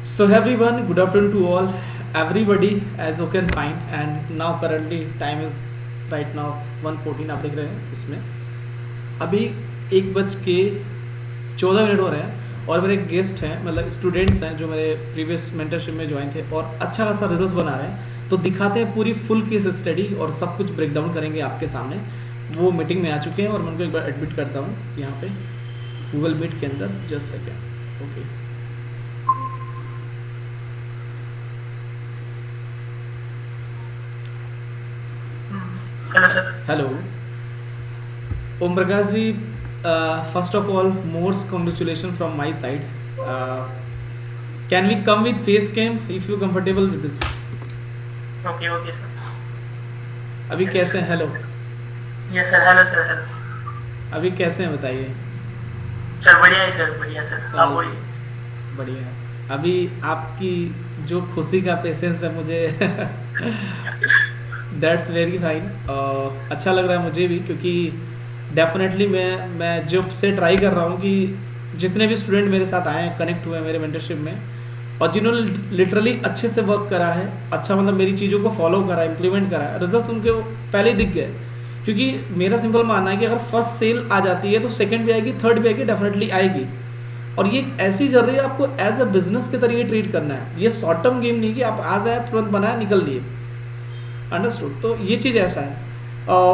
So everyone, good afternoon to all, everybody as you can find, and now currently time is right now 1:14 आप देख रहे हैं इसमें अभी 1:14 हो रहे हैं और मेरे गेस्ट हैं मतलब स्टूडेंट्स हैं जो मेरे प्रीवियस मेंटरशिप में ज्वाइन थे और अच्छा खासा रिजल्ट बना रहे हैं। तो दिखाते हैं पूरी फुल केस स्टडी और सब कुछ ब्रेक डाउन करेंगे आपके सामने। वो मीटिंग में आ चुके हैं और मैं उनको एक बार एडमिट करता हूँ यहाँ पे गूगल मीट के अंदर। Just second. Okay, hello sir. Hello Om Prakash ji, first of all most congratulation from my side. Can we come with face cam if you comfortable with this? Okay okay sir. अभी कैसे हैं? Hello, yes sir. Hello sir. Hello अभी कैसे हैं बताइए? Sir. बढ़िया है sir, बढ़िया सर। आप बोलिए। बढ़िया है। अभी आपकी जो खुशी का पेशेंस है मुझे दैट्स वेरी फाइन। अच्छा लग रहा है मुझे भी क्योंकि डेफिनेटली मैं जब से ट्राई कर रहा हूँ कि जितने भी स्टूडेंट मेरे साथ आए हैं, कनेक्ट हुए हैं मेरे मेंटरशिप में और जिन्होंने लिटरली अच्छे से वर्क करा है, अच्छा मतलब मेरी चीज़ों को फॉलो करा है, इम्प्लीमेंट करा है, रिजल्ट उनके पहले ही दिख गए। क्योंकि मेरा सिंपल मानना है कि अगर फर्स्ट सेल आ जाती है तो सेकंड भी आएगी, थर्ड भी आएगी, डेफिनेटली आएगी। और ये ऐसी चल रही है, आपको एज अ बिजनेस के तरीके ट्रीट करना है। ये शॉर्ट टर्म गेम नहीं कि आप आज आए तुरंत बनाया निकल लिए। अंडरस्टूड? तो ये चीज़ ऐसा है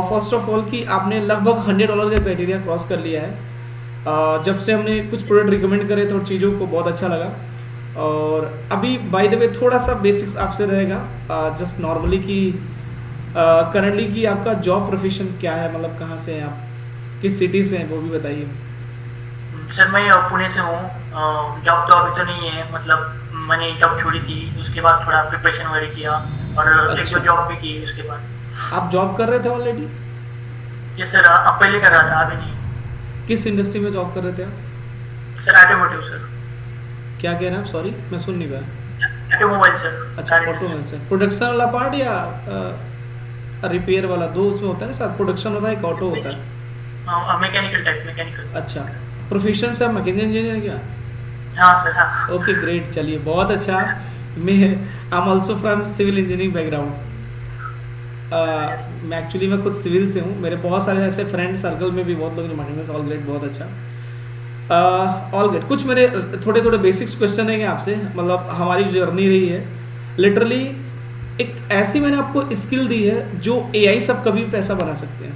फर्स्ट ऑफ ऑल कि आपने लगभग $100 का क्राइटेरिया क्रॉस कर लिया है। जब से हमने कुछ प्रोडक्ट रिकमेंड करे तो चीज़ों को बहुत अच्छा लगा। और अभी बाय द वे थोड़ा सा बेसिक्स आपसे रहेगा, जस्ट नॉर्मली कि करंटली कि आपका जॉब प्रोफेशन क्या है, मतलब कहाँ से हैं आप, किस सिटी से हैं वो भी बताइए। सर मैं पुणे से हूँ। जॉब तो अभी तो नहीं है, मतलब मैंने जॉब छोड़ी थी, उसके बाद थोड़ा प्रिपरेशन वगैरह किया और एक अच्छा, दो जॉब भी की उसके बाद। आप जॉब कर रहे थे ऑलरेडी? Yes sir. अब पहले कर रहा था, अभी नहीं। किस इंडस्ट्री में जॉब कर रहे थे आप? Sir automotive sir. क्या कह रहे हैं आप? सॉरी मैं सुन नहीं पाया। Automobile sir. अच्छा, ऑटोमोबाइल से प्रोडक्शन वाला पार्ट या रिपेयर वाला? दो उसमें होता है ना, साथ प्रोडक्शन होता है, एक ऑटो होता है। Mechanical type, mechanical. अच्छा, प्रोफेशन से आप मैकेनिकल इंजीनियर क्या? हाँ सर। हाँ। ओके ग्रेट, चलिए बहुत अच्छा। मैं I am also from civil engineering background. Yes. मैं एक्चुअली मैं खुद सिविल से हूँ। मेरे बहुत सारे ऐसे फ्रेंड सर्कल में भी बहुत लोग मानेंगे। ऑल ग्रेट, बहुत अच्छा। All great. कुछ मेरे थोड़े थोड़े बेसिक्स क्वेश्चन है आपसे, मतलब हमारी जर्नी रही है लिटरली। एक ऐसी मैंने आपको स्किल दी है जो एआई सब कभी पैसा बना सकते हैं।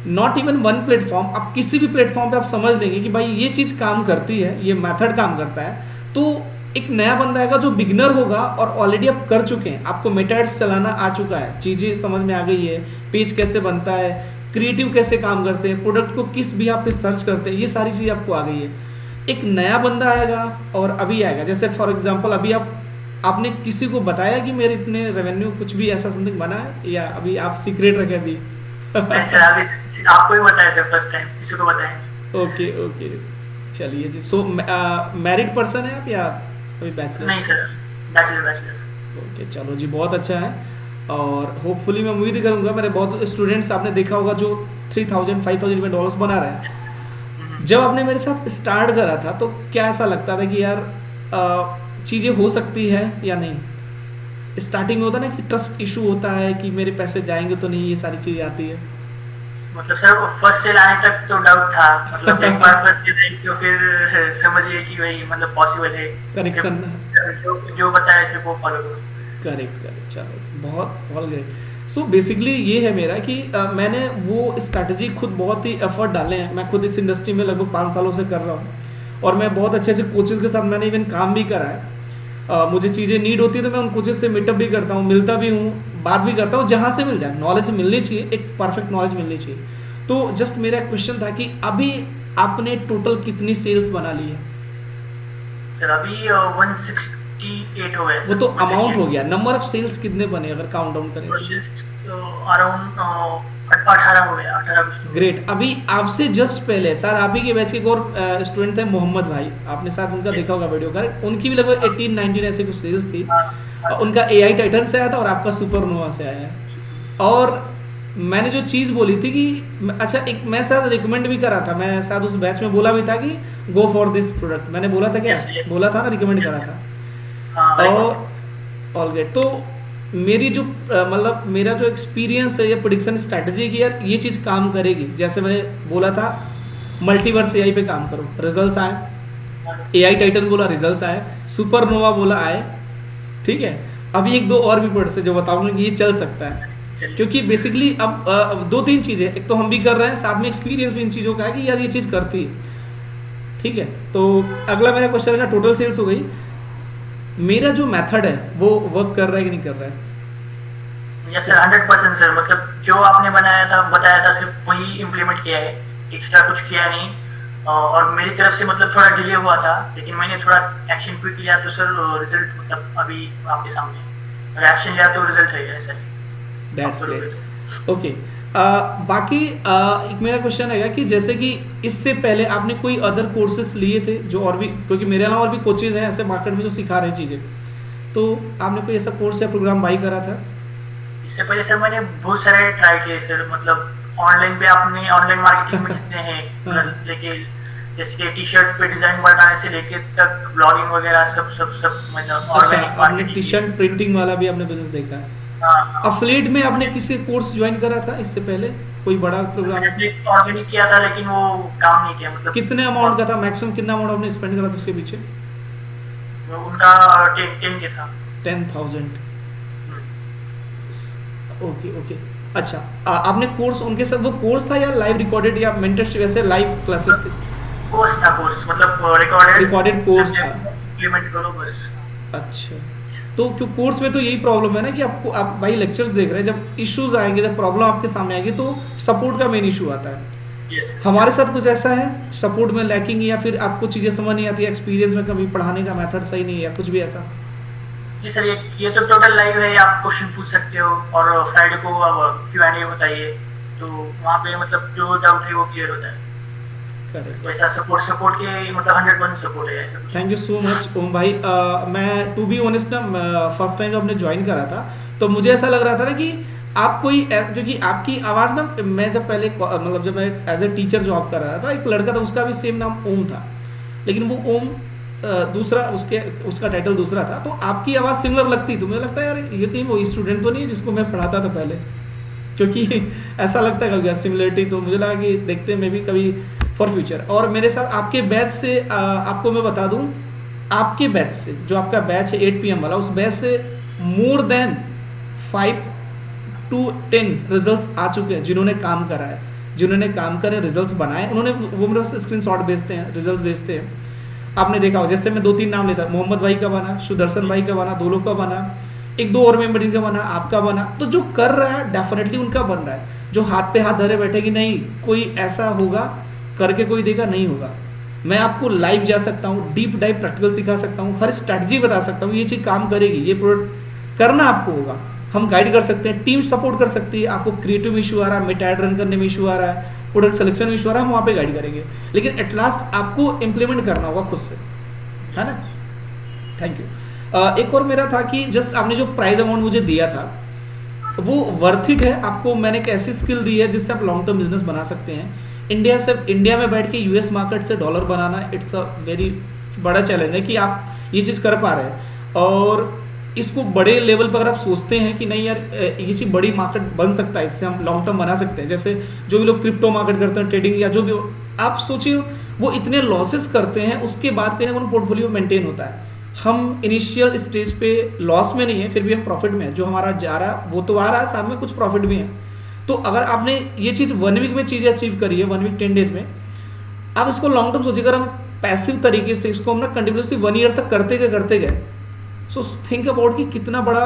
नॉट इवन वन प्लेटफॉर्म, आप किसी भी प्लेटफॉर्म पे आप समझ लेंगे कि भाई ये चीज़ काम करती है, ये मेथड काम करता है। तो एक नया बंदा आएगा जो बिगनर होगा और ऑलरेडी आप कर चुके हैं, आपको मेथड्स चलाना आ चुका है, चीज़ें समझ में आ गई है, पेज कैसे बनता है, क्रिएटिव कैसे काम करते हैं, प्रोडक्ट को किस भी आप पे सर्च करते हैं, ये सारी चीज़ आपको आ गई है। एक नया बंदा आएगा और अभी आएगा, जैसे फॉर एग्जाम्पल अभी आपने किसी को बताया कि मेरे इतने रेवेन्यू कुछ भी ऐसा समथिंग बना है, या अभी आप सीक्रेट रखे अभी? नहीं सर, अभी आपको ही बताया सर, फर्स्ट टाइम किसी को बताया। ओके ओके, चलिए जी। सो मैरिड पर्सन है आप या अभी बैचलर? नहीं सर, बैचलर बैचलर। ओके चलो जी, बहुत अच्छा है। और होपफुली मैं उम्मीद करूँगा, मेरे बहुत स्टूडेंट्स आपने देखा होगा जो $3,000-5,000 बना रहे हैं। जब आपने मेरे साथ स्टार्ट करा था तो क्या ऐसा लगता था कि यार चीज़ें हो सकती है या नहीं? स्टार्टिंग में होता है ना कि ट्रस्ट इशू होता है कि मेरे पैसे जाएंगे तो नहीं, ये सारी चीज़ें आती है। मतलब सर फर्स्ट सेल आने तक तो डाउट था, मतलब एक बार फर्स्ट सेल आई तो फिर समझिए कि वही मतलब पॉसिबल है। कनेक्शन। जो जो बताया सिर्फ वो फॉलो करो। करेक्ट करेक्ट, चलो बहुत ऑल ग्रेट। सो बेसिकली ये है मेरा कि मैंने वो स्ट्रैटेजी खुद बहुत ही एफर्ट डाले हैं। मैं खुद इस इंडस्ट्री में लगभग 5 सालों से कर रहा हूँ और मैं बहुत अच्छे अच्छे कोचेज़ के साथ मैंने इवन काम भी करा है। मुझे चीज़ें नीड होती है तो मैं उन कोचेज़ से मीटअप भी करता हूँ, मिलता भी हूँ, बात भी करता हूँ, जहाँ से मिल जाए। नॉलेज मिलनी चाहिए, एक परफेक्ट नॉलेज मिलनी चाहिए। तो जस्ट मेरा क्वेश्चन था कि अभी आपने टोटल कितनी सेल्स बना ली है? सर अभी 168 हो गए। वो तो अमाउंट हो गया, नंबर ऑफ सेल्स कितने बने अगर काउंट डाउन करें तो? अराउंड 18 हो गया, 18। ग्रेट। अभी आपसे जस्ट पहले सर आप ही के बैच के एक और स्टूडेंट थे मोहम्मद भाई, आपने शायद उनका देखा होगा वीडियो, करेक्ट? उनकी भी लगभग 18-19 ऐसे कुछ सेल्स थी। उनका एआई टाइटन से आया था और आपका सुपरनोवा से आया है। और मैंने जो चीज़ बोली थी कि अच्छा, एक मैं शायद रिकमेंड भी करा था, मैं शायद उस बैच में बोला भी था कि गो फॉर दिस प्रोडक्ट। मैंने बोला था क्या? Yes, yes. बोला था ना, रिकमेंड करा था। हाँ वेरी गुड। और ऑल गेट। तो मेरी जो मतलब मेरा जो एक्सपीरियंस है, ये प्रिडिक्शन स्ट्रैटेजी की यार ये चीज़ काम करेगी। जैसे मैंने बोला था मल्टीवर्स एआई पे काम करो, रिजल्ट्स आए। एआई टाइटन बोला, रिजल्ट्स आए। सुपरनोवा बोला, आए। ठीक है। अभी एक दो और भी वर्ड्स है जो बताऊंगा कि ये चल सकता है। चलिए। क्योंकि बेसिकली अब दो तीन चीज़ें, एक तो हम भी कर रहे हैं, साथ में एक्सपीरियंस भी इन चीज़ों का है कि यार ये चीज़ करती है। ठीक है। तो अगला मेरा क्वेश्चन है, टोटल सेल्स हो गई, मेरा जो मेथड है वो वर्क कर रहा है कि नहीं कर रहा है? यस सर 100% सर, मतलब जो आपने बताया था सिर्फ वही इम्प्लीमेंट किया है, एक्स्ट्रा कुछ किया नहीं। और मेरी तरफ से मतलब थोड़ा डिले हुआ था, लेकिन मैंने थोड़ा एक्शन क्विक लिया तो सर रिजल्ट मतलब अभी आपके सामने, अगर एक्शन लिया तो रिजल्ट है सर। That's great. ओके। बाकी एक मेरा क्वेश्चन है कि जैसे कि इससे पहले आपने कोई अदर कोर्सेस लिए थे जो और भी, क्योंकि मेरे अलावा और भी कोचेज हैं ऐसे मार्केट में जो सिखा रहे हैं चीज़ें, तो आपने कोई ऐसा कोर्स या प्रोग्राम बाई करा था? इससे पहले सर मैंने बहुत सारे ट्राई किए सर, मतलब ऑनलाइन पे आपने ऑनलाइन मार्केटिंग में जितने हैं लेकिन जैसे कि टी शर्ट पे डिजाइन बनाने से लेके तक ब्लॉगिंग वगैरह सब मतलब अच्छा, ऑर्गेनिक आपने मार्केटिंग। टी शर्ट प्रिंटिंग वाला भी आपने बिजनेस देखा है। हाँ। अफिलिएट में आपने किसी कोर्स ज्वाइन करा था इससे पहले, कोई बड़ा प्रोग्राम? ऑर्गेनिक किया था लेकिन वो काम नहीं किया, मतलब कितने अमाउंट का था, मैक्सिमम कितना अमाउंट आपने स्पेंड करा था उसके पीछे? उनका 10 के था। 10,000। Okay okay. अच्छा, आपने कोर्स उनके साथ, वो कोर्स था या लाइव रिकॉर्डेड या मेंटरशिप, ऐसे लाइव क्लासेस थे? कोर्स मतलब रिकॉर्डेड रिकॉर्डेड कोर्स था। इम्प्लीमेंट करो बस। अच्छा। तो क्यों कोर्स में तो यही प्रॉब्लम है ना कि आपको, आप भाई लेक्चर्स देख रहे हैं, जब इश्यूज आएंगे, जब प्रॉब्लम आपके सामने आएगी तो सपोर्ट का मेन इशू आता है। यस हमारे साथ कुछ ऐसा है, सपोर्ट में लैकिंग, या फिर आपको चीज़ें समझ नहीं आती, एक्सपीरियंस में कमी, पढ़ाने का मेथड सही नहीं है, या कुछ भी ऐसा? जी सर, ये तो टोटल लाइव है, आप क्वेश्चन पूछ सकते हो और फ्राइडे को अब Q&A बताइए, तो वहाँ पे मतलब जो डाउट है वो क्लियर होता है। करेक्ट। वैसा सपोर्ट के मतलब 100% सपोर्ट है ऐसा कुछ। Thank you so much Om भाई। मैं टू बी ऑनेस्ट ना, फर्स्ट टाइम जब आपने ज्वाइन करा था तो मुझे ऐसा लग रहा था ना कि आप कोई, क्योंकि आपकी आवाज़ ना, मैं जब पहले मतलब जब मैं एज ए टीचर जॉब कर रहा था, एक लड़का था उसका भी सेम नाम ओम था, लेकिन वो ओम दूसरा, उसका टाइटल दूसरा था, तो आपकी आवाज़ सिमिलर लगती, तो मुझे लगता है यार ये कहीं वही स्टूडेंट तो नहीं है जिसको मैं पढ़ाता था पहले, क्योंकि ऐसा लगता है कभी सिमिलरिटी, तो मुझे लगा कि देखते हैं मे भी कभी फॉर फ्यूचर। और मेरे साथ आपके बैच से आपको मैं बता दूं, आपके बैच से, जो आपका बैच है 8 PM वाला, उस बैच से मोर देन 5 to 10 रिजल्ट्स आ चुके हैं, जिन्होंने काम करा है, जिन्होंने काम करे रिजल्ट्स बनाए, उन्होंने वो मेरे पास स्क्रीनशॉट भेजते हैं, रिजल्ट भेजते हैं। आपने देखा हो, जैसे मैं 2-3 नाम लेता, मोहम्मद भाई का बना, सुदर्शन भाई का बना, दोनों का बना, एक दो और मेंबर इनका बना, आपका बना। तो जो कर रहा है डेफिनेटली उनका बन रहा है, जो हाथ पे हाथ धरे बैठे कि नहीं कोई ऐसा होगा करके कोई देगा, नहीं होगा। मैं आपको लाइव जा सकता हूँ, डीप डाइव प्रैक्टिकल सिखा सकता हूँ, हर स्ट्रैटेजी बता सकता हूँ, ये चीज़ काम करेगी, ये प्रोडक्ट करना आपको होगा, हम गाइड कर सकते हैं, टीम सपोर्ट कर सकती है। आपको क्रिएटिव में इशू आ रहा है, मेटा ऐड रन करने में इशू आ रहा है, प्रोडक्ट सिलेक्शन में इशू आ रहा है, हम वहाँ पे गाइड करेंगे, लेकिन एट लास्ट आपको इम्प्लीमेंट करना होगा खुद से, है ना। Thank you. एक और मेरा था कि जस्ट आपने जो प्राइस अमाउंट मुझे दिया था वो वर्थ इट है आपको? मैंने एक ऐसी स्किल दी है जिससे आप लॉन्ग टर्म बिजनेस बना सकते हैं। इंडिया में बैठ के यूएस मार्केट से dollar banana, it's a very बड़ा चैलेंज है कि आप ये चीज़ कर पा रहे हैं, और इसको बड़े लेवल पर अगर आप सोचते हैं कि नहीं यार ये चीज़ बड़ी मार्केट बन सकता है, इससे हम लॉन्ग टर्म बना सकते हैं, जैसे जो भी लोग क्रिप्टो मार्केट करते हैं, ट्रेडिंग या जो भी, आप सोचिए वो इतने लॉसेस करते हैं, उसके बाद कहीं ना कहीं पोर्टफोलियो मेंटेन होता है। हम इनिशियल स्टेज पे लॉस में नहीं है, फिर भी हम प्रॉफिट में है, जो हमारा जा रहा है वो तो आ रहा है, साथ में कुछ प्रॉफिट भी है। तो अगर आपने ये चीज़ 1 वीक में चीज़ें अचीव करी है, 1 वीक 10 डेज में, आप इसको लॉन्ग टर्म सोचिए, अगर हम पैसिव तरीके से इसको हम ना कंटिन्यूसली 1 ईयर तक करते गए, सो थिंक अबाउट कि कितना बड़ा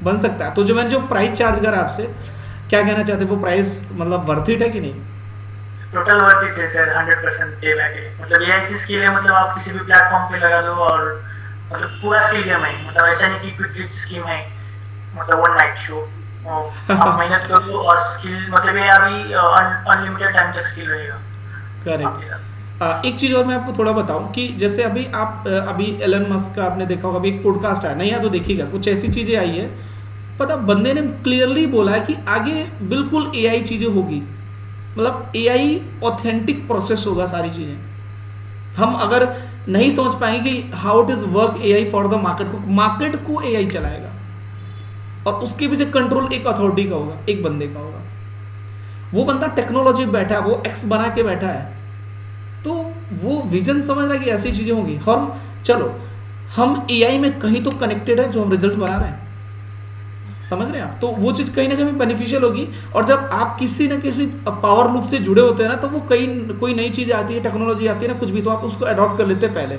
बन सकता है। तो जो मैंने जो प्राइस चार्ज करा आपसे, क्या कहना चाहते हैं, वो प्राइस मतलब वर्थ इट है कि नहीं? टोटल वर्थ इट है सर, 100% पे बैक है। मतलब ये ऐसी स्किल है, मतलब आप किसी भी प्लेटफॉर्म पे लगा दो और मतलब पूरा स्किल गेम है, मतलब ऐसा नहीं कि क्विक रिच स्कीम है, मतलब वन नाइट शो। आप मेहनत करो और स्किल, मतलब ये अभी अनलिमिटेड टाइम तक स्किल रहेगा। करेक्ट। एक चीज़ और मैं आपको थोड़ा बताऊं कि जैसे अभी आप अभी एलन मस्क का आपने देखा होगा, अभी एक पॉडकास्ट आया, नहीं है तो देखिएगा, कुछ ऐसी चीज़ें आई है, पता बंदे ने क्लियरली बोला है कि आगे बिल्कुल एआई चीज़ें होगी, मतलब एआई ऑथेंटिक प्रोसेस होगा सारी चीज़ें। हम अगर नहीं समझ पाएंगे कि how it is work AI for the market को एआई चलाएगा, और उसके पीछे कंट्रोल एक अथॉरिटी का होगा, एक बंदे का होगा। वो बंदा टेक्नोलॉजी में बैठा है, वो एक्स बना के बैठा है, तो वो विजन समझ रहा है कि ऐसी चीजें होंगी। और चलो हम एआई में कहीं तो कनेक्टेड है जो हम रिजल्ट बना रहे हैं, समझ रहे हैं आप, तो वो चीज़ कहीं ना कहीं बेनिफिशियल होगी। और जब आप किसी न किसी पावर लूप से जुड़े होते हैं ना, तो वो कोई नई चीज़ आती है, टेक्नोलॉजी आती है ना, कुछ भी, तो आप उसको अडॉप्ट कर लेते हैं पहले।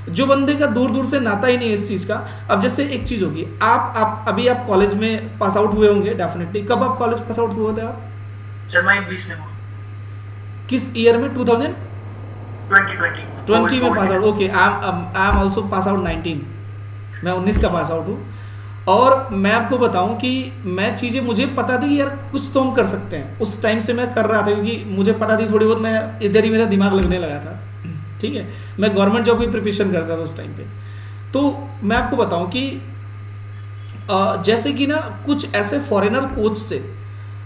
जो बंदे का दूर दूर से नाता ही नहीं है इस चीज़ का। अब जैसे एक चीज़ होगी, आप अभी आप कॉलेज में पास आउट हुए होंगे डेफिनेटली। कब आप कॉलेज पास आउट हुए थे आप? सर मैं 20 में हूँ। किस ईयर में? 2020 में pass out. Okay, I am also pass out 19, मैं 19 का पास आउट हूँ। और मैं आपको बताऊं कि मैं चीज़ें, मुझे पता थी कि यार कुछ तो हम कर सकते हैं। उस टाइम से मैं कर रहा था क्योंकि मुझे पता थी थोड़ी बहुत, मैं इधर ही मेरा दिमाग लगने लगा था, ठीक है। मैं गवर्नमेंट जॉब की प्रिपरेशन करता था उस टाइम पे। तो मैं आपको बताऊं कि जैसे कि ना कुछ ऐसे फॉरेनर कोच से,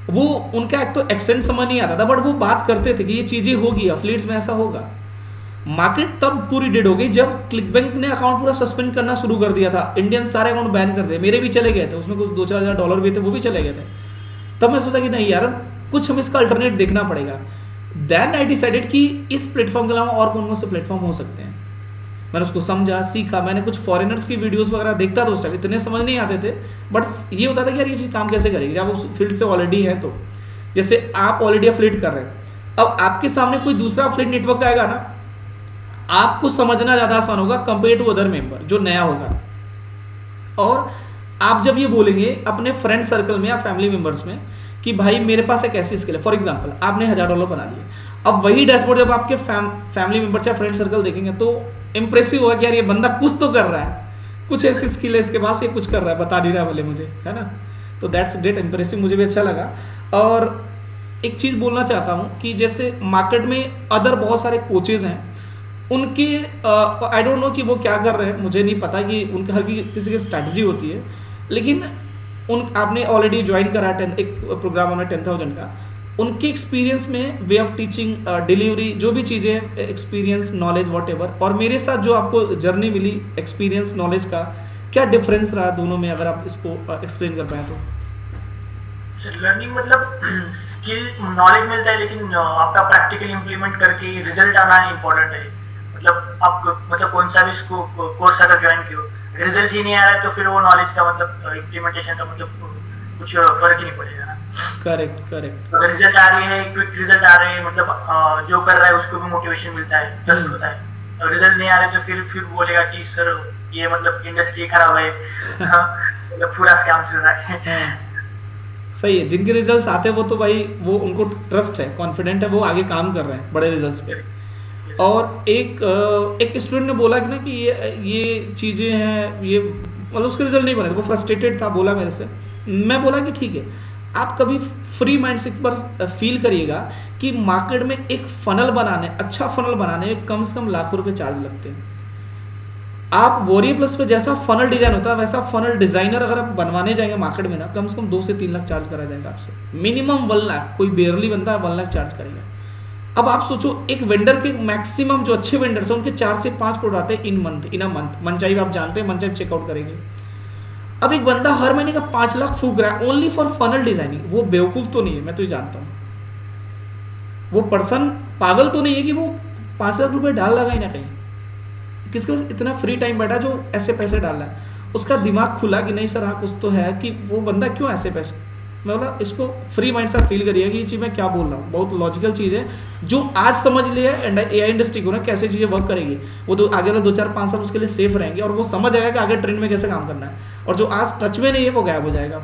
वो उनका एक तो एक्सेंट समझ नहीं आता था, बट वो बात करते थे कि ये चीज़ें होगी, एफिलिएट्स में ऐसा होगा। मार्केट तब पूरी डेड हो गई जब क्लिकबैंक ने अकाउंट पूरा सस्पेंड करना शुरू कर दिया था। इंडियन सारे अकाउंट बैन कर दिए, मेरे भी चले गए थे, उसमें कुछ 2-4 हज़ार डॉलर भी थे, वो भी चले गए थे। तब मैं सोचा कि नहीं यार, कुछ हम इसका अल्टरनेट देखना पड़ेगा। देन आई डिसाइडेड कि इस प्लेटफॉर्म के अलावा और कौन कौन से प्लेटफॉर्म हो सकते हैं। मैंने उसको समझा, सीखा, मैंने कुछ फॉरेनर्स की वीडियोस वगैरह देखता था उस टाइम, इतने समझ नहीं आते थे, बट ये होता था कि यार ये चीज़ काम कैसे करेगी जब उस फील्ड से ऑलरेडी है। तो जैसे आप ऑलरेडी अफिलिएट कर रहे हैं, अब आपके सामने कोई दूसरा अफिलिएट नेटवर्क आएगा ना, आपको समझना ज़्यादा आसान होगा कंपेयर टू अदर मेंबर जो नया होगा। और आप जब ये बोलेंगे अपने फ्रेंड सर्कल में या फैमिली मेंबर्स में कि भाई मेरे पास एक ऐसी स्किल है, फॉर एग्जांपल आपने $1000 बना लिए, अब वही डैशबोर्ड जब आपके फैमिली मेंबर्स या फ्रेंड सर्कल देखेंगे तो इंप्रेसिव होगा कि यार ये बंदा कुछ तो कर रहा है, कुछ ऐसी स्किल है इसके पास, ये कुछ कर रहा है, बता नहीं रहा भले मुझे, है ना। तो दैट्स ग्रेट, इंप्रेसिव, मुझे भी अच्छा लगा। और एक चीज़ बोलना चाहता हूँ कि जैसे मार्केट में अदर बहुत सारे कोचेज़ हैं, उनके आई डोंट नो कि वो क्या कर रहे हैं, मुझे नहीं पता कि उनके हर किसी की स्ट्रैटेजी होती है, लेकिन आपने ऑलरेडी ज्वाइन करा एक प्रोग्राम हमने 10,000 का, उनके एक्सपीरियंस में वे ऑफ टीचिंग, डिलीवरी, जो भी चीज़ें, एक्सपीरियंस, नॉलेज, व्हाटएवर, और मेरे साथ जो आपको जर्नी मिली एक्सपीरियंस, नॉलेज का, क्या डिफरेंस रहा दोनों में, अगर आप इसको एक्सप्लेन कर पाए तो। लर्निंग मतलब स्किल, नॉलेज मिलता है, लेकिन आपका प्रैक्टिकली इम्प्लीमेंट करके रिजल्ट आना इम्पोर्टेंट है। मतलब आप कौन सा भी कोर्स अगर ज्वाइन किया, रिजल्ट ही नहीं आ रहा है तो फिर वो नॉलेज का मतलब इम्प्लीमेंटेशन का मतलब कुछ फर्क ही नहीं पड़ेगा ना। करेक्ट। अगर रिजल्ट आ रही है, क्विक रिजल्ट आ रहे हैं, मतलब जो कर रहा है उसको भी मोटिवेशन मिलता है, ट्रस्ट होता है। और रिजल्ट नहीं आ रहे तो फिर बोलेगा कि सर ये मतलब इंडस्ट्री खराब है, मतलब पूरा स्कैम चल रहा है। सही है, जिनके रिजल्ट्स आते हैं वो तो भाई वो उनको ट्रस्ट है, कॉन्फिडेंट है, वो आगे काम कर रहे हैं बड़े रिजल्ट्स पे। और एक स्टूडेंट ने बोला कि ना कि ये चीज़ें हैं, ये मतलब उसके रिजल्ट नहीं बने, वो फ्रस्ट्रेटेड था, बोला मेरे से। मैं बोला कि ठीक है, आप कभी फ्री माइंड से एक बार फील करिएगा कि मार्केट में एक फनल बनाने, अच्छा फनल बनाने में कम से कम लाखों रुपए चार्ज लगते हैं। आप वॉरियर प्लस पे जैसा फनल डिजाइन होता है वैसा फनल डिजाइनर अगर आप बनवाने जाएंगे मार्केट में ना, कम से कम 2 से 3 लाख चार्ज करा जाएगा आपसे, मिनिमम 1 लाख, कोई बेयरली बनता है 1 लाख चार्ज करेगा। अब आप सोचो, एक वेंडर के मैक्सिमम जो अच्छे वेंडर्स हैं उनके 4 से 5 प्रोडक्ट आते हैं इन अ मंथ। मनचाही आप जानते हैं, मनचाही चेकआउट करेंगे। अब एक बंदा हर महीने का 5 लाख फूक रहा है ओनली फॉर फनल डिजाइनिंग, वो बेवकूफ़ तो नहीं है, मैं तो ये जानता हूँ। वो पर्सन पागल तो नहीं है कि वो 5 लाख रुपए डाल लगा ही ना कहीं। किसके पास इतना फ्री टाइम बैठा जो ऐसे पैसे डाल रहा है, उसका दिमाग खुला कि नहीं सर हाँ कुछ तो है, कि वो बंदा क्यों ऐसे पैसे। मैं बोला इसको फ्री माइंड से फील करिए कि ये चीज़ मैं क्या बोल रहा हूँ, बहुत लॉजिकल चीज़ है। जो आज समझ लिया एआई इंडस्ट्री को ना कैसे चीज़ें वर्क करेगी, वो तो आगे वाले 2-4-5 साल उसके लिए सेफ रहेंगे, और वो समझ जाएगा कि आगे ट्रेंड में कैसे काम करना है। और जो आज टच में नहीं है वो गायब हो जाएगा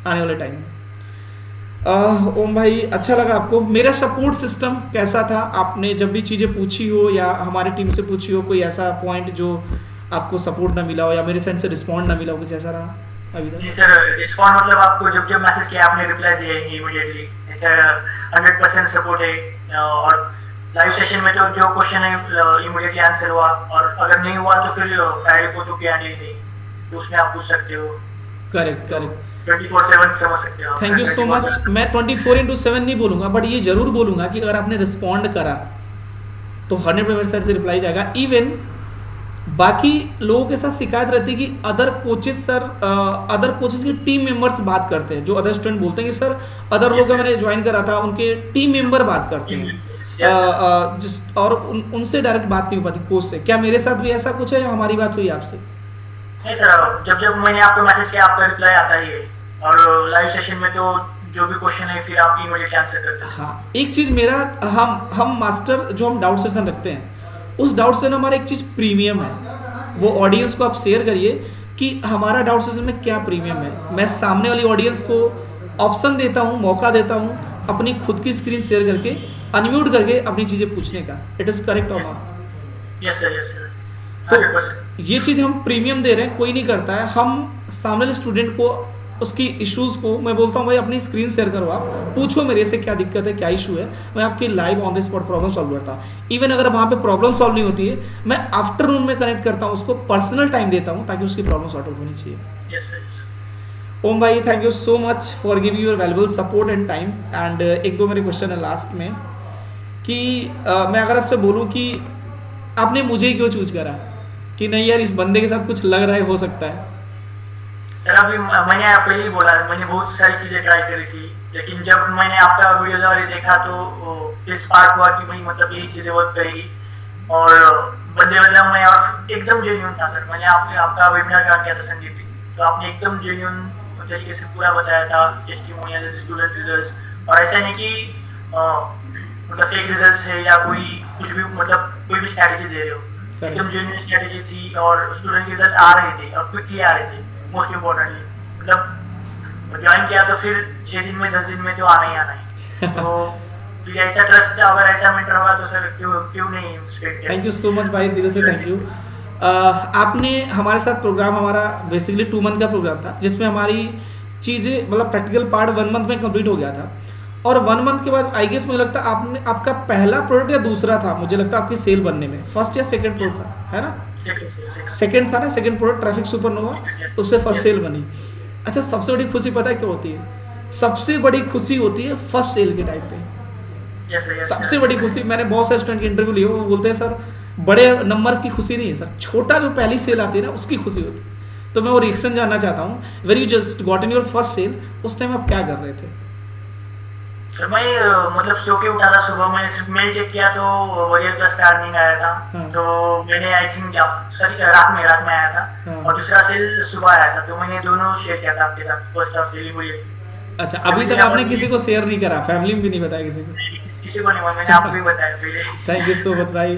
आने वाले टाइम में। ओम भाई, अच्छा लगा आपको मेरा सपोर्ट सिस्टम कैसा था? आपने जब भी चीज़ें पूछी हो या हमारी टीम से पूछी हो, कोई ऐसा पॉइंट जो आपको सपोर्ट ना मिला हो या मेरे साइड से रिस्पॉन्ड ना मिला हो, कुछ ऐसा रहा अभी तक? जी सर, रिस्पॉन्ड मतलब आपको जब मैसेज किया आपने रिप्लाई दिया इमीडिएटली, सर 100% सपोर्ट है। और लाइव सेशन में तो जो क्वेश्चन है इमीडिएटली आंसर हुआ, और अगर नहीं हुआ तो फिर फ्राइडे को तो क्या नहीं है तो उसमें आप पूछ सकते हो। करेक्ट 24/7 समझ सकते हो। Thank you so much. मैं 24/7 नहीं बोलूँगा, बट ये ज़रूर बोलूँगा कि अगर आपने रिस्पॉन्ड करा तो 100% मेरे साइड से रिप्लाई जाएगा। इवन बाकी लोगों के साथ शिकायत रहती है कि other coaches sir, other coaches के टीम मेंबर्स बात करते हैं, जो अदर स्टूडेंट बोलते हैं कि सर अदर लोग मैंने ज्वाइन करा था उनके टीम मेंबर बात करते हैं, और उनसे डायरेक्ट बात नहीं हो पाती कोच से। क्या मेरे साथ भी ऐसा कुछ है या हमारी बात हुई आपसे? नहीं सर, जब जब मैंने आपको मैसेज किया आपका रिप्लाई आता ही है, और लाइव सेशन में तो जो भी क्वेश्चन है फिर आप इमीडिएटली आंसर करते हैं। हाँ, एक चीज़ मेरा, हम मास्टर जो हम डाउट सेशन रखते हैं, उस डाउट सेशन में हमारा एक चीज़ प्रीमियम है, वो ऑडियंस को आप शेयर करिए कि हमारा डाउट सेशन में क्या प्रीमियम है। मैं सामने वाली ऑडियंस को ऑप्शन देता हूँ, मौका देता हूँ अपनी खुद की स्क्रीन शेयर करके, अनम्यूट करके अपनी चीज़ें पूछने का। इट इज़ करेक्ट और not? Yes sir, yes sir. तो ये चीज़ हम प्रीमियम दे रहे हैं, कोई नहीं करता है। हम सामने वाले स्टूडेंट को उसकी इश्यूज़ को मैं बोलता हूँ भाई अपनी स्क्रीन शेयर करो, आप पूछो मेरे से क्या दिक्कत है, क्या इशू है, मैं आपकी live on the spot problem solve करता हूँ। इवन अगर वहाँ पे प्रॉब्लम सॉल्व नहीं होती है, मैं आफ्टरनून में कनेक्ट करता हूँ, उसको पर्सनल टाइम देता हूँ ताकि उसकी प्रॉब्लम सॉर्ट आउट होनी चाहिए। Yes sir. ओम भाई, thank you so much for giving your valuable support and time. And एक दो मेरे क्वेश्चन है लास्ट में कि मैं अगर आपसे बोलूँ कि आपने मुझे ही क्यों चूज करा, कि नहीं यार इस बंदे के साथ कुछ लग रहा है, हो सकता है? सर अभी मैंने पहले ही बोला, मैंने बहुत सारी चीजें ट्राई करी थी, लेकिन जब मैंने आपका वीडियो द्वारा देखा तो इस पार्ट हुआ कि भाई मतलब यही चीजें वर्क करेगी। और बंदे मतलब मैं और एकदम जेन्युइन था सर। मैंने आपका वेबिनार ज्वाइन किया था संदीप जी, तो आपने एकदम जेन्युइन तरीके से पूरा बताया था, टेस्टिमोनियल, स्टूडेंट रिजल्ट्स, और ऐसा नहीं कि मतलब फेक रिजल्ट्स है या कोई कुछ भी, मतलब कोई भी स्ट्रैटेजी दे रहे हो। एकदम जेन्युइन स्ट्रैटेजी थी और स्टूडेंट के रिजल्ट आ रहे थे और क्विकली आ रहे थे। मोस्ट इम्पोर्टेंटली मतलब ज्वाइन किया तो फिर 6 दिन में 10 दिन में तो आना ही आना है। तो फिर ऐसा ट्रस्ट अगर ऐसा मेंटर होगा तो सर क्यों नहीं इंस्पिरेट। थैंक यू सो मच भाई, दिल से थैंक यू। आपने हमारे साथ प्रोग्राम, हमारा बेसिकली 2 मंथ का प्रोग्राम था जिसमें हमारी चीज़ें मतलब प्रैक्टिकल पार्ट 1 मंथ में कंप्लीट हो गया था। और 1 मंथ के बाद आई गेस मुझे लगता है आपका पहला प्रोडक्ट या दूसरा था, मुझे लगता है आपकी सेल बनने में, फर्स्ट या सेकंड प्रोडक्ट था, है ना? सेकंड था ना, सेकंड प्रोडक्ट ट्रैफिक सुपरनोवा, उससे फर्स्ट सेल बनी। अच्छा, सबसे बड़ी खुशी पता है क्या होती है? सबसे बड़ी खुशी होती है फर्स्ट सेल के टाइम पे। सबसे बड़ी खुशी, मैंने बहुत सारे स्टूडेंट के इंटरव्यू लिए, वो बोलते हैं सर बड़े नंबर की खुशी नहीं है सर, छोटा जो पहली सेल आती है ना उसकी खुशी होती है। तो मैं वो रिएक्शन जानना चाहता हूँ, where you just got in your first sale, उस टाइम आप क्या कर रहे थे? सर मैं मतलब सो के उठा था सुबह, मैंने सिर्फ मेल चेक किया तो वॉरियर प्लस का अर्निंग आया था। तो मैंने आई थिंक रात में आया था, और दूसरा सेल सुबह आया था, तो मैंने दोनों शेयर किया था आपके साथ, फर्स्ट और सेल वॉरियर। अच्छा, अभी तक आपने किसी को शेयर नहीं करा, फैमिली में भी नहीं बताया किसी को? नहीं, मैंने आपको भी बताया पहले। थैंक यू सो मच भाई।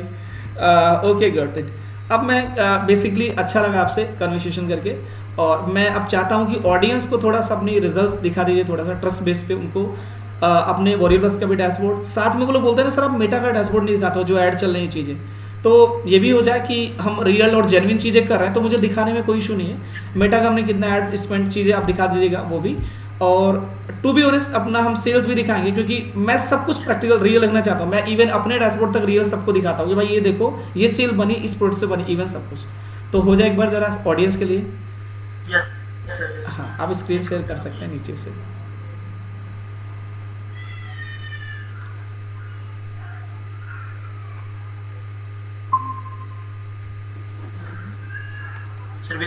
Okay, got it. अब मैं बेसिकली अच्छा लगा आपसे कन्वर्सेशन करके, और मैं अब चाहता हूँ कि ऑडियंस को थोड़ा सा अपनी रिजल्ट्स दिखा दीजिए, थोड़ा सा ट्रस्ट बेस पे उनको अपने वॉरियर प्लस का भी डैशबोर्ड, साथ में वो लोग बोलते हैं ना सर आप मेटा का डैशबोर्ड नहीं दिखाते हो, जो ऐड चल रही चीज़ें, तो ये भी हो जाए कि हम रियल और जेन्युइन चीज़ें कर रहे हैं, तो मुझे दिखाने में कोई इशू नहीं है। मेटा का हमने कितना ऐड स्पेंड चीज़ें आप दिखा दीजिएगा वो भी। और टू बी ऑनेस्ट अपना हम सेल्स भी दिखाएंगे, क्योंकि मैं सब कुछ प्रैक्टिकल रियल लगना चाहता हूँ। मैं इवन अपने डैशबोर्ड तक रियल सबको दिखाता हूँ कि भाई ये देखो ये सेल बनी, इस प्रोडक्ट से बनी, इवन सब कुछ। तो हो जाए एक बार ज़रा ऑडियंस के लिए। हाँ, आप स्क्रीन शेयर कर सकते हैं नीचे से।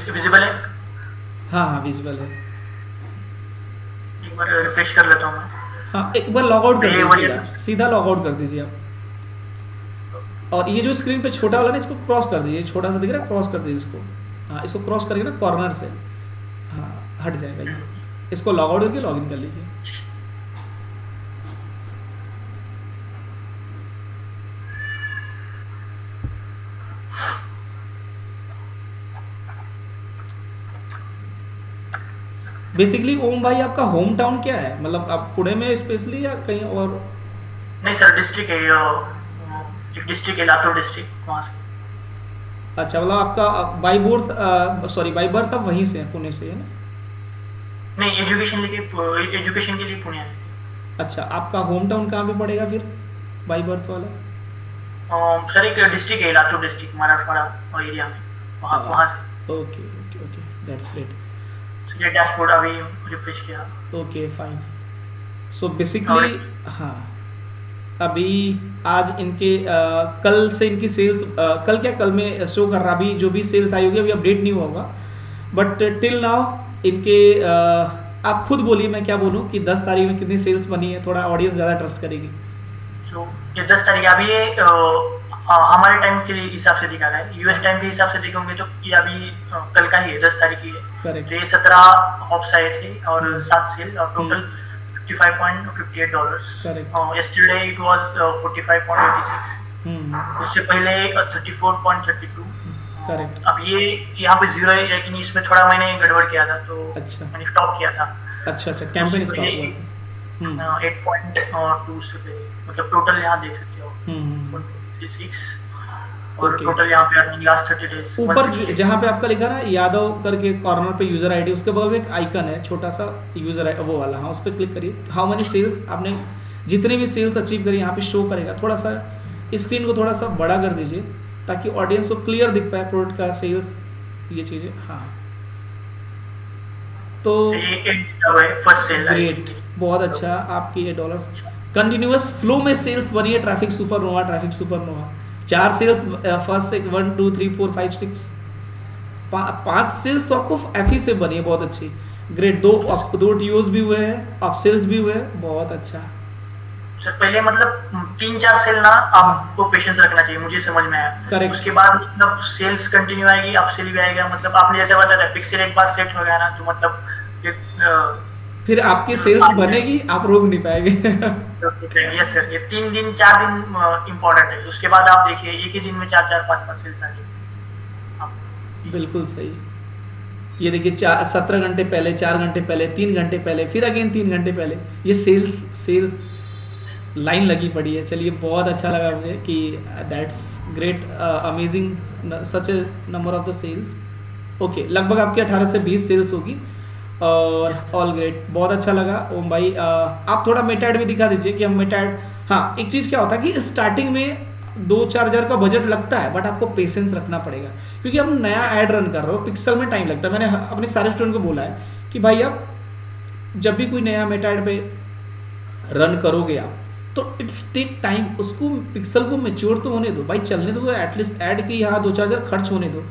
विजिबल है? हाँ, विजिबल है। एक बार रिफ्रेश कर लेता हूँ मैं। हाँ, एक बार लॉग आउट कर दीजिए, सीधा लॉग आउट कर दीजिए आप। और ये जो स्क्रीन पे छोटा वाला ना, इसको क्रॉस कर दीजिए, छोटा सा दिख रहा है, क्रॉस कर दीजिए इसको। हाँ, इसको क्रॉस करके ना कॉर्नर से, हाँ हट जाएगा ये। इसको लॉग आउट करके लॉग इन कर लीजिए। बेसिकली ओम भाई आपका होम टाउन क्या है, मतलब आप पुणे में स्पेशली या कहीं और? नहीं सर, डिस्ट्रिक्ट है, एक डिस्ट्रिक्ट है लातूर डिस्ट्रिक्ट, वहाँ से। अच्छा, मतलब आपका बाई बर्थ आप वहीं से हैं, पुणे से, है ना? नहीं, एजुकेशन के लिए पुणे है। अच्छा, आपका होम टाउन कहाँ पे पड़ेगा फिर बाई बर्थ वाला? सर एक डिस्ट्रिक्ट है लातूर डिस्ट्रिक्ट, मराठवाड़ा एरिया में, वहाँ से। Okay okay okay, that's great. ये डैशबोर्ड अभी रिफ्रेश किया। Okay fine. सो बेसिकली हाँ, अभी आज इनके कल से इनकी सेल्स, कल क्या, कल में शो कर रहा, अभी जो भी सेल्स आई होगी अभी अपडेट नहीं हुआ होगा, बट टिल नाउ इनके आप खुद बोलिए, मैं क्या बोलूँ कि 10 तारीख में कितनी सेल्स बनी है, थोड़ा ऑडियंस ज़्यादा ट्रस्ट करेगी। तो ये 10 तारीख अभी ये हमारे टाइम के हिसाब से दिखा रहा है, यूएस टाइम के हिसाब से देखेंगे तो ये अभी कल का ही है, 10 तारीख ही है। करेक्ट। तो ये 17 ऑफ्स आए थे और 7 सेल और total $55.58। Correct. yesterday it was 45.86। उससे पहले 34.32। करेक्ट। अब ये यहाँ पे 0 है, लेकिन इसमें थोड़ा मैंने गड़बड़ किया था तो अच्छा मैंने स्टॉप किया था। अच्छा अच्छा, कैंपेन स्टॉप हुआ था। 8.2 से पहले, मतलब टोटल यहाँ देख सकते हो 156 और Okay. टोटल यहाँ पे अर्निंग लास्ट 30 डेज ऊपर जहाँ पे आपका लिखा ना यादव करके कॉर्नर पे यूजर आईडी, उसके बगल में एक आइकन है छोटा सा यूजर वो वाला, हाँ उस पर क्लिक करिए। हाउ मनी सेल्स आपने, जितने भी सेल्स अचीव करी यहाँ पे शो करेगा। थोड़ा सा स्क्रीन को थोड़ा सा बड़ा कर दीजिए ताकि ऑडियंस को क्लियर दिख पाए प्रोडक्ट का सेल्स, ये चीज़ें। हाँ तो फर्स्ट सेल। ग्रेट, बहुत अच्छा। आपकी $8 कंटिन्यूअस फ्लो में सेल्स बनी है। Traffic supernova, traffic supernova 4 sales first से 1 2 3 4 5 6 5 सेल्स तो आपको एफी से बनी है, बहुत अच्छी। ग्रेट। दो टीओज भी हुए हैं, अप सेल्स भी हुए हैं, बहुत अच्छा। सर पहले मतलब 3-4 सेल ना आपको पेशेंस रखना चाहिए, मुझे समझ में आया। Correct. उसके बाद मतलब सेल्स कंटिन्यू आएगी, अप सेल भी आएगा। मतलब आपने जैसे बताया पिक्सल एक बार सेट हो गया ना तो मतलब फिर आपकी सेल्स बनेगी, आप रोक नहीं पाएंगे। यस सर, ये 3 दिन 4 दिन इम्पोर्टेंट है। उसके बाद आप देखिए एक ही दिन में 4-4 5-5 सेल्स आ गई। बिल्कुल सही। ये देखिए 17 घंटे पहले, 4 घंटे पहले, 3 घंटे पहले, फिर अगेन 3 घंटे पहले, ये सेल्स लाइन लगी पड़ी है। चलिए बहुत अच्छा लगा मुझे कि that's great, amazing such a number of the sales. Okay, लगभग आपकी 18 से 20 सेल्स होगी और ऑल ग्रेट, बहुत अच्छा लगा। ओम भाई आप थोड़ा मेटा ऐड भी दिखा दीजिए कि हम मेटा ऐड। हाँ, एक चीज़ क्या होता है कि स्टार्टिंग में 2-4 हज़ार का बजट लगता है, बट आपको पेशेंस रखना पड़ेगा क्योंकि आप नया ऐड रन कर रहे हो, पिक्सल में टाइम लगता है। मैंने अपने सारे स्टूडेंट को बोला है कि भाई आप जब भी कोई नया मेटा ऐड पे रन करोगे आप, तो इट्स टेक टाइम। उसको पिक्सल को मैच्योर तो होने दो भाई, चलने दो, एटलीस्ट ऐड की यहाँ 2-4 हज़ार खर्च होने दो।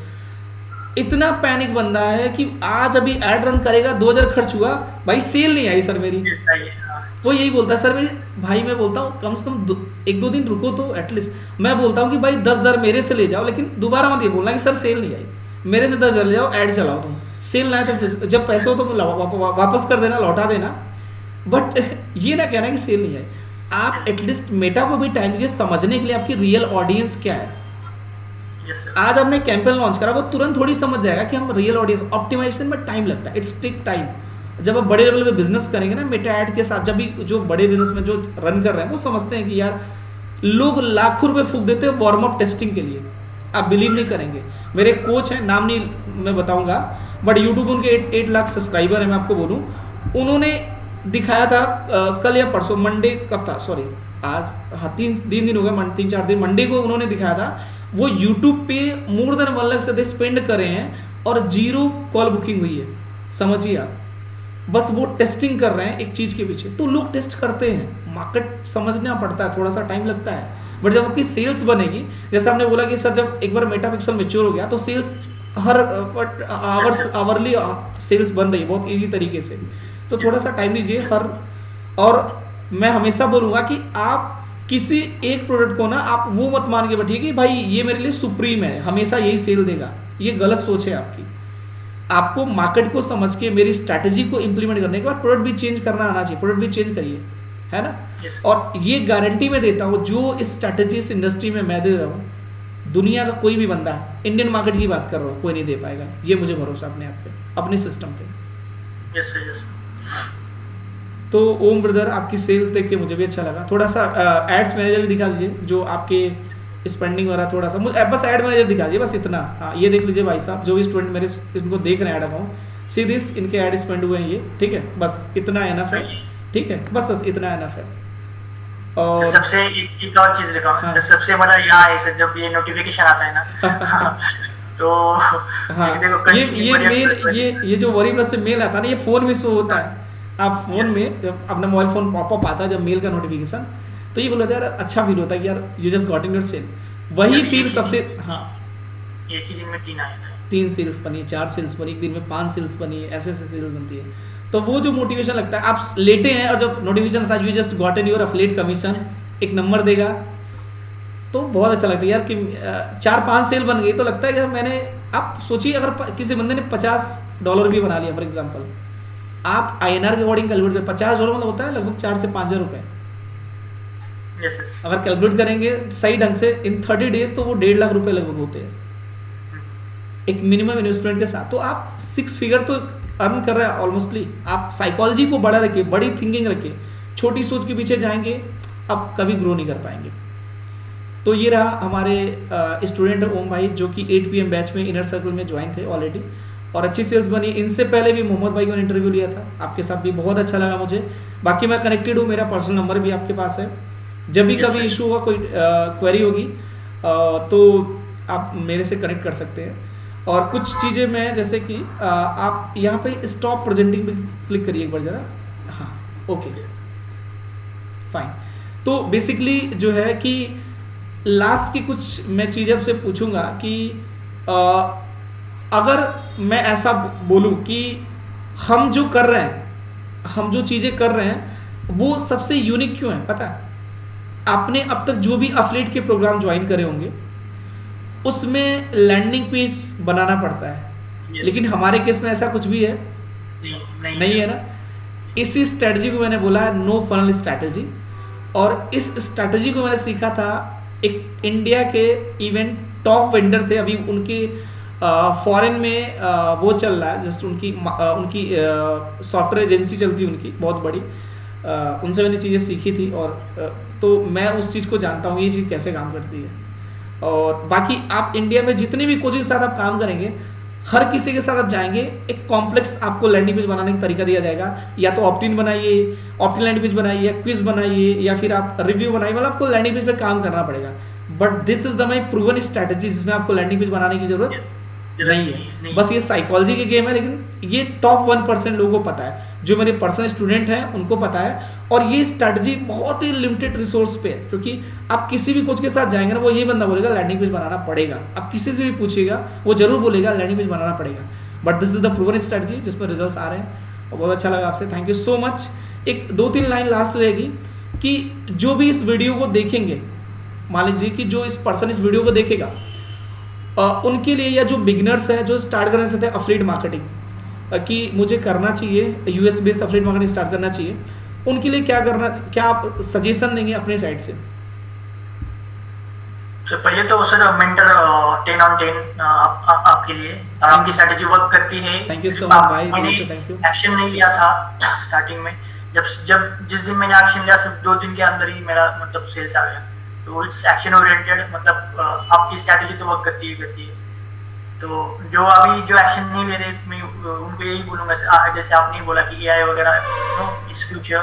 इतना पैनिक बंदा है कि आज अभी ऐड रन करेगा, 2,000 खर्च हुआ, भाई सेल नहीं आई सर मेरी। वो यही बोलता है सर मेरी, भाई मैं बोलता हूँ कम से कम 1-2 दिन रुको तो एटलीस्ट। मैं बोलता हूँ कि भाई 10,000 मेरे से ले जाओ, लेकिन दोबारा मत ये बोलना कि सर सेल नहीं आई। मेरे से 10,000 ले जाओ, ऐड चलाओ तुम। सेल ना है तो फिर जब पैसे हो तो वापस कर देना, लौटा देना, बट ये ना कहना कि सेल नहीं आई। आप एटलीस्ट मेटा को भी टाइम दीजिए समझने के लिए आपकी रियल ऑडियंस क्या है। आज आपने कैंपेन लॉन्च करा, वो तुरंत थोड़ी समझ जाएगा कि हम रियल ऑडियंस। ऑप्टिमाइजेशन में टाइम लगता है, इट्स टेक टाइम। जब आप बड़े लेवल पे बिजनेस करेंगे ना मेटा ऐड के साथ, जब भी जो बड़े बिजनेस में जो रन कर रहे हैं वो समझते हैं कि यार लोग लाखों रुपए फूक देते हैं वार्म अप टेस्टिंग के लिए। आप बिलीव नहीं करेंगे, मेरे कोच हैं, नाम नहीं मैं बताऊंगा, बट यूट्यूब उनके 8 लाख सब्सक्राइबर है। मैं आपको बोलूँ, उन्होंने दिखाया था कल या परसों, मंडे कब था, सॉरी आज, हाँ 3 दिन हो गए, 3-4 दिन, मंडे को उन्होंने दिखाया था। वो यूट्यूब पे मोर देन 1 लाख से स्पेंड करे हैं और 0 कॉल बुकिंग हुई है। समझिए आप, बस वो टेस्टिंग कर रहे हैं एक चीज़ के पीछे। तो लोग टेस्ट करते हैं, मार्केट समझना पड़ता है, थोड़ा सा टाइम लगता है, बट जब आपकी सेल्स बनेगी, जैसे आपने बोला कि सर जब एक बार मेटा पिक्सल मैच्योर हो गया तो सेल्स हर आवरली सेल्स बन रही है बहुत ईजी तरीके से। तो थोड़ा सा टाइम दीजिए और मैं हमेशा बोलूँगा कि आप किसी एक प्रोडक्ट को ना आप वो मत मान के बैठिए कि भाई ये मेरे लिए सुप्रीम है, हमेशा यही सेल देगा। ये गलत सोच है आपकी। आपको मार्केट को समझ के मेरी स्ट्रैटेजी को इंप्लीमेंट करने के बाद प्रोडक्ट भी चेंज करना आना चाहिए, प्रोडक्ट भी चेंज करिए, है ना। और ये गारंटी मैं देता हूँ, जो इस स्ट्रैटेजी इस इंडस्ट्री में मैं दे रहा हूँ, दुनिया का कोई भी बंदा, इंडियन मार्केट की बात कर रहा हूँ, कोई नहीं दे पाएगा। ये मुझे भरोसा अपने आप पे, अपने सिस्टम पे। तो ओम ब्रदर आपकी सेल्स देख के मुझे भी अच्छा लगा। थोड़ा सा एड्स मैनेजर भी दिखा दीजिए, जो आपके स्पेंडिंग हो रहा, थोड़ा सा मुझे बस एड मैनेजर दिखा दीजिए, बस इतना। हाँ ये देख लीजिए भाई साहब, जो भी स्टूडेंट मेरे इनको देख रहे हैं ऐड अकाउंट, सी दिस, इनके ऐड स्पेंड हुए हैं ये, ठीक है, बस इतना एनफ है, ठीक है, बस इतना एनफ है। और सबसे एक और चीज दिखाऊं, सबसे मजा यहाँ है सर, जब ये नोटिफिकेशन आता है ना तो हाँ ये जो वरी प्लस से मेल आता है ना, ये फोन में शो होता है। आप फोन में अपना मोबाइल फोन पॉपअप आता है जब मेल का नोटिफिकेशन, तो ये फील होता है यार, अच्छा फील होता है कि यार you just got in your cell. वही फील सबसे, हाँ, एक ही दिन में 3 आए थे। 3 सेल्स बनी, 4 सेल्स बनी, एक दिन में 5 सेल्स बनी, ऐसे ऐसे सेल्स बनती है। तो वो जो मोटिवेशन लगता है, आप लेटे हैं और जब नोटिफिकेशन था you just got in your affiliate commission, एक नंबर देगा, तो बहुत अच्छा लगता है यार कि 4-5 सेल बन गई, तो लगता है यार मैंने, आप सोचिए अगर किसी बंदे ने $50 भी बना लिया फॉर एग्जाम्पल, आप INR के अकॉर्डिंग कैलकुलेट करें, $50 मतलब होता है लगभग 4 से 5 हज़ार रुपये। Yes yes. अगर कैलकुलेट करेंगे सही ढंग से इन 30 डेज, तो वो 1.5 लाख रुपए लगभग होते हैं एक मिनिमम इन्वेस्टमेंट के साथ। तो आप 6 फिगर तो अर्न कर रहे हैं ऑलमोस्टली। आप साइकोलॉजी को बड़ा रखिए, बड़ी थिंकिंग रखिए, छोटी सोच के पीछे जाएंगे आप कभी ग्रो नहीं कर पाएंगे। तो ये रहा हमारे स्टूडेंट ओम भाई, जो कि 8 PM बैच में इनर सर्कल में ज्वाइन थे ऑलरेडी, और अच्छी सेल्स बनी। इनसे पहले भी मोहम्मद भाई को इंटरव्यू लिया था, आपके साथ भी बहुत अच्छा लगा मुझे। बाकी मैं कनेक्टेड हूँ, मेरा पर्सनल नंबर भी आपके पास है, जब भी कभी इशू होगा, कोई क्वेरी होगी तो आप मेरे से कनेक्ट कर सकते हैं। और कुछ चीज़ें मैं, जैसे कि आप यहाँ पे स्टॉप प्रेजेंटिंग पे क्लिक करिए एक बार ज़रा, हाँ ओके फाइन। तो बेसिकली जो है कि लास्ट की कुछ मैं चीज़ें आपसे पूछूंगा कि अगर मैं ऐसा बोलूं कि हम जो कर रहे हैं, हम जो चीज़ें कर रहे हैं वो सबसे यूनिक क्यों है, पता है? आपने अब तक जो भी एफिलिएट के प्रोग्राम ज्वाइन करे होंगे उसमें लैंडिंग पेज बनाना पड़ता है, Yes. लेकिन हमारे केस में ऐसा कुछ भी है नहीं है ना। इसी स्ट्रैटेजी को मैंने बोला नो फनल स्ट्रैटेजी, और इस स्ट्रैटेजी को मैंने सीखा था एक इंडिया के इवेंट टॉप वेंडर थे, अभी उनके फॉरेन में वो चल रहा है, जस्ट उनकी सॉफ्टवेयर एजेंसी चलती है उनकी बहुत बड़ी, उनसे मैंने चीज़ें सीखी थी, और तो मैं उस चीज़ को जानता हूँ ये चीज़ कैसे काम करती है। और बाकी आप इंडिया में जितने भी कोचेज के साथ आप काम करेंगे, हर किसी के साथ आप जाएंगे, एक कॉम्प्लेक्स आपको लैंडिंग पेज बनाने का तरीका दिया जाएगा। या तो ऑप्टिन बनाइए, ऑप्टिन लैंडिंग पेज बनाइए, क्विज बनाइए, या फिर आप रिव्यू बनाइए, मतलब आपको लैंडिंग पेज पे काम करना पड़ेगा। But this is the my proven strategy, जिसमें आपको लैंडिंग पेज बनाने की जरूरत नहीं है। बस ये साइकोलॉजी के गेम है, लेकिन ये टॉप 1% लोगों को पता है, जो मेरे पर्सनल स्टूडेंट हैं उनको पता है। और ये स्ट्रैटेजी बहुत ही लिमिटेड रिसोर्स पे है, क्योंकि आप किसी भी कोच के साथ जाएंगे ना, वो ये बंदा बोलेगा लैंडिंग पेज बनाना पड़ेगा। आप किसी से भी पूछिएगा वो जरूर बोलेगा लैंडिंग पेज बनाना पड़ेगा। But this is the proven strategy जिसमें रिजल्ट आ रहे हैं, और बहुत अच्छा लगा आपसे, थैंक यू सो मच। एक 2-3 लाइन लास्ट रहेगी कि जो भी इस वीडियो को देखेंगे, मान लीजिए कि जो इस पर्सन इस वीडियो को देखेगा, उनके लिए, या जो बिगिनर्स है जो स्टार्ट करना चाहते हैं एफिलिएट मार्केटिंग कि मुझे करना चाहिए, US based affiliate marketing start करना चाहिए, उनके लिए क्या आप सजेशन देंगे अपने साइड से? तो पहले तो सर मेंटर 10 on 10 आपके लिए, और आपकी स्ट्रैटेजी वर्क करती है। थैंक यू सो मच भाई, थैंक यू। एक्शन नहीं लिया था स्टार्टिंग में, जिस दिन मैंने एक्शन लिया सिर्फ 2 दिन के अंदर ही मेरा मतलब सेल्स आ गया। तो इट्स एक्शन ओरिएंटेड, मतलब आपकी स्ट्रैटेजी तो वर्क करती है। तो जो अभी जो एक्शन नहीं ले रहे, मैं उनको यही बोलूँगा, जैसे आपने बोला कि AI वगैरह, नो इट्स फ्यूचर,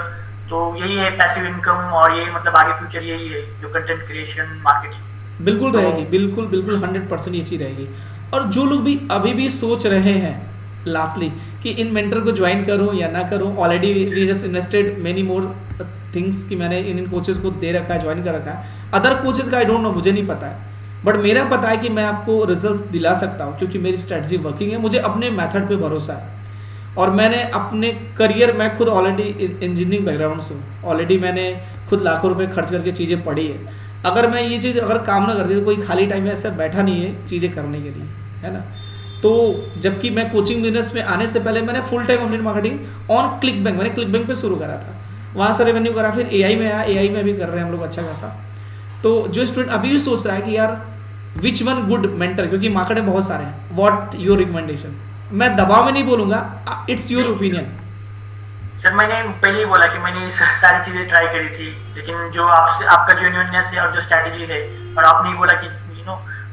तो यही है पैसिव इनकम, और यही मतलब आगे फ्यूचर यही है जो कंटेंट क्रिएशन मार्केटिंग। बिल्कुल रहेगी, बिल्कुल 100% ये चीज़ रहेगी। और जो लोग भी अभी भी सोच रहे हैं लास्टली कि इन मेंटर को ज्वाइन करूं या ना करूं, already we just invested many more things कि मैंने इन कोचेज को दे रखा है, ज्वाइन कर रखा है। अदर कोचेज का आई डोंट नो, मुझे नहीं पता है, बट मेरा पता है कि मैं आपको रिजल्ट दिला सकता हूँ, क्योंकि मेरी स्ट्रेटजी वर्किंग है, मुझे अपने मेथड पे भरोसा है। और मैंने अपने करियर, मैं खुद ऑलरेडी इंजीनियरिंग बैकग्राउंड से हूँ, ऑलरेडी मैंने खुद लाखों रुपए खर्च करके चीज़ें पढ़ी है। अगर मैं ये चीज़ अगर काम ना करती तो कोई खाली टाइम में ऐसा बैठा नहीं है चीज़ें करने के लिए, है ना। तो जबकि मैं कोचिंग बिजनेस में आने से पहले मैंने full time affiliate marketing on click bank, मैंने क्लिक बैंक पे शुरू करा था, वहाँ से रेवेन्यू करा, फिर AI में आया, AI में भी कर रहे हैं हम लोग अच्छा खासा। तो जो स्टूडेंट अभी भी सोच रहा है कि यार विच वन गुड मेंटर, क्योंकि मार्केट में बहुत सारे हैं, व्हाट योर रिकमेंडेशन, मैं दबाव में नहीं बोलूँगा, इट्स योर ओपिनियन। सर मैंने पहले ही बोला कि मैंने सारी चीज़ें ट्राई करी थी, लेकिन जो आपका जेन्युइननेस है और जो स्ट्रैटेजी है, और आपने ही बोला कि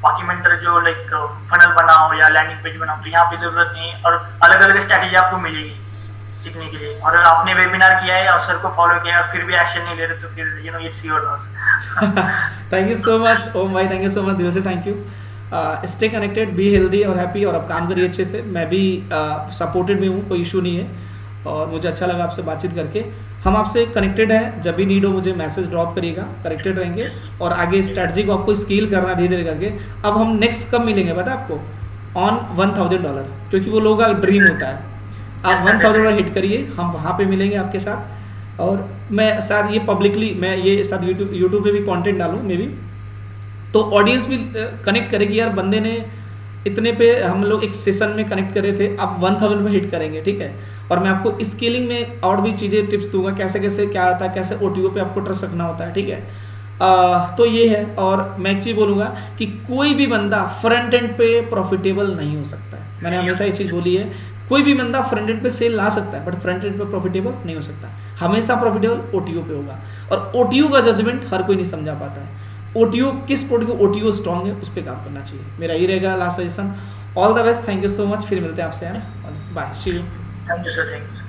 बाकी मेंटर जो लाइक फनल बनाओ या लैंडिंग पेज बनाओ, तो यहाँ पे जरूरत नहीं है, और अलग अलग स्ट्रैटेजी आपको मिलेगी सीखने के लिए। और आपने वेबिनार किया है और सर को फॉलो किया और फिर भी एक्शन नहीं ले रहे, तो फिर it's your loss. Thank you so much Om भाई, थैंक यू सो मच, दिल से thank you. Stay connected, be healthy और हैप्पी, और अब काम करिए अच्छे से। मैं भी सपोर्टेड भी हूँ, कोई इशू नहीं है, और मुझे अच्छा लगा आपसे बातचीत करके। हम आपसे कनेक्टेड हैं, जब भी नीड हो मुझे मैसेज ड्रॉप करिएगा, कनेक्टेड रहेंगे और आगे स्ट्रैटेजी को आपको स्केल करना धीरे धीरे करके। अब हम नेक्स्ट कब मिलेंगे पता है आपको? ऑन $1000, क्योंकि वो लोगों का ड्रीम होता है। आप $1000 हिट करिए, हम वहाँ पे मिलेंगे आपके साथ। और मैं शायद ये पब्लिकली मैं ये शायद यूट्यूब पे भी कंटेंट डालूँ मे बी, तो ऑडियंस भी कनेक्ट करेगी यार, बंदे ने इतने पे हम लोग एक सेशन में कनेक्ट कर रहे थे, अब 1000 पे हिट करेंगे, ठीक है। और मैं आपको स्केलिंग में और भी चीज़ें टिप्स दूंगा, कैसे कैसे क्या आता है, कैसे OTO पे आपको ट्रस्ट रखना होता है, ठीक है। तो ये है। और मैं एक चीज़ बोलूँगा कि कोई भी बंदा फ्रंट एंड पे प्रॉफिटेबल नहीं हो सकता है। मैंने हमेशा ये चीज़ बोली है, कोई भी बंदा फ्रंट एंड पे सेल ला सकता है बट फ्रंट एंड पे प्रॉफिटेबल नहीं हो सकता। हमेशा प्रॉफिटेबल OTO पे होगा, और OTO का जजमेंट हर कोई नहीं समझा पाता है। OTO किस प्रोडक्ट की OTO स्ट्रॉन्ग है उस पर काम करना चाहिए, मेरा ये रहेगा last suggestion. All the best, thank you so much, फिर मिलते हैं आपसे, है ना। Bye, see you. Thank you sir, thank you.